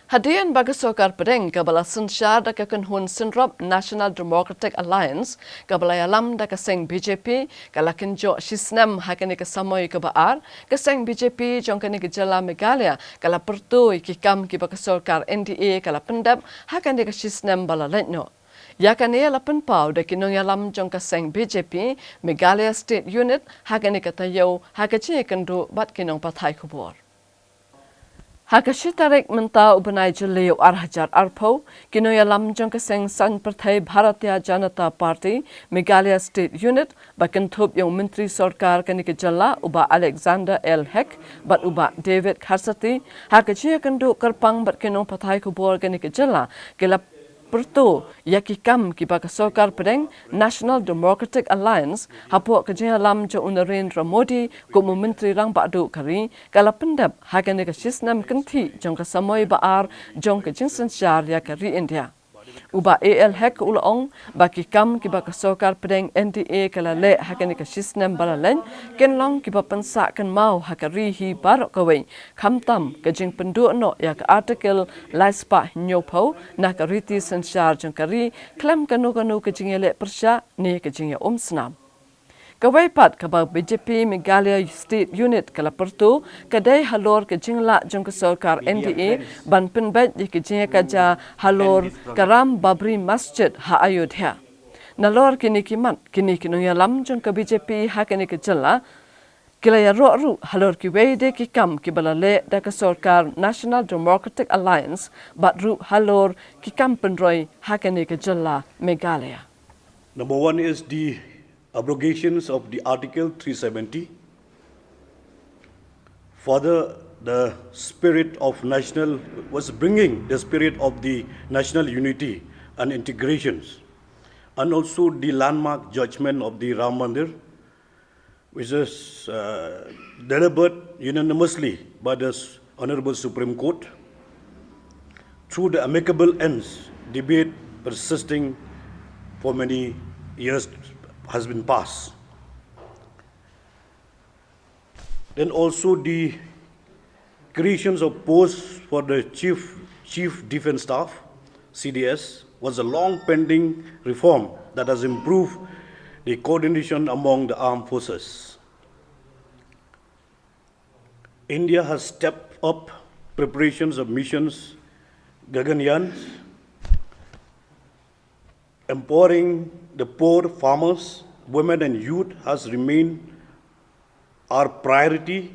Hadian bagasokar pedeng kabala sensyar da kakenhun senrop National Democratic Alliance kabala alam da kaseng BJP kalakin jo sisnem hakani kasamoy kabaar kaseng BJP jongkani kejala Meghalaya kala pertu ikikam ki bagasokar NDA kala pendap hakani kasisnem bala letno. Yakani alapan pau da kinong alam jong kaseng BJP Meghalaya State Unit hakani katayo hakachi kendu bat kinong pathai kubor. Hakashitarik menta ubanai jeliu arhajar arpo kinoya lam jong kaseng san partai Bharatiya Janata Party Meghalaya State Unit bakan thup yung menteri sarkar kani kejala uba Alexander L. Heck bat uba David Kharsati hakachi kandu kerpang bat kinong pathai kubor kani kejala kila pertu yakikam kibaka sarkar pedeng National Democratic Alliance hapok kejaya lam jo Narendra Modi kumu menteri rang badu kari kala pendap hagane ka sisnam kenti jong ka samoy baar jong ka jingsen syar ya kari India. Uba AL Hek ulong baki kam kibaka sarkar pedeng NDA kala le hagane ka sisnam balalen kenlong kiba pensa kan mau hakari hi barok kawai kamtam ka jing pendu no ya ka article laispa nyopo na ka riti sensyar jong kari klam kanu ka jingele persya ni ka jingya snam. Kawai pat kabag BJP Meghalaya State Unit kala pertu kadai halor ke jingla jong ke sarkar NDA ban penbet di ke jingya kaja halor karam Babri Masjid ha Ayodhya. Nalor kini kiman kini kinong lam jong ke BJP ha kini ke jela kila ya ru halor ki weide ki kam ki balale da ke sarkar National Democratic Alliance bat ru halor ki kam penroi ha kini ke jela Meghalaya. Number one is the abrogations of the Article 370. Further, the spirit of national was bringing the spirit of the national unity and integrations, and also the landmark judgment of the Ram Mandir, which is delivered unanimously by the Honorable Supreme Court. Through the amicable ends, debate persisting for many years has been passed. Then also the creations of posts for the Chief Defence Staff, CDS, was a long pending reform that has improved the coordination among the armed forces. India has stepped up preparations of missions Gaganyaan, empowering the poor, farmers, women and youth has remained our priority.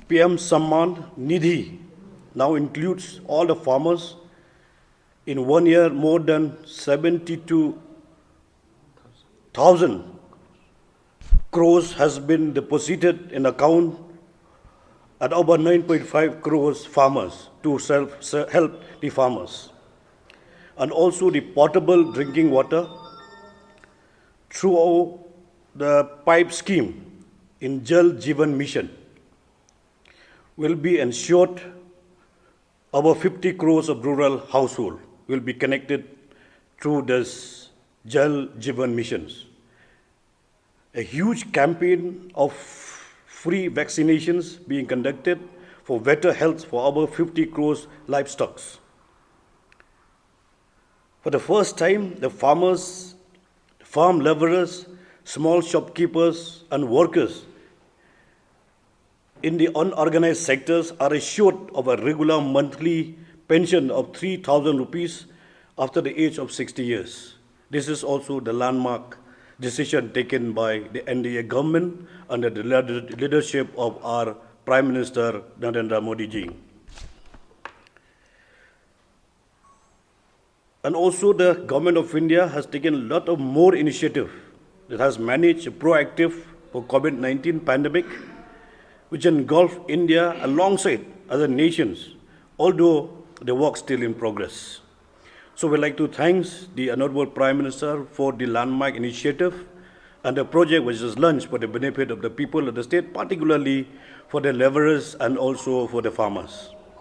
PM Samman Nidhi now includes all the farmers. In 1 year, more than 72,000 crores has been deposited in account at over 9.5 crores farmers to help the farmers. And also the potable drinking water through the pipe scheme in Jal Jeevan Mission will be ensured. Over 50 crores of rural households will be connected through this Jal Jeevan missions. A huge campaign of free vaccinations being conducted for better health for over 50 crores livestock. For the first time, the farmers, farm laborers, small shopkeepers and workers in the unorganized sectors are assured of a regular monthly pension of 3,000 rupees after the age of 60 years. This is also the landmark decision taken by the NDA government under the leadership of our Prime Minister Narendra Modi ji. And also the government of India has taken a lot of more initiative that has managed a proactive for COVID-19 pandemic, which engulfed India alongside other nations, although the work still in progress. So we'd like to thank the Honorable Prime Minister for the landmark initiative and the project which is launched for the benefit of the people of the state, particularly for the laborers and also for the farmers.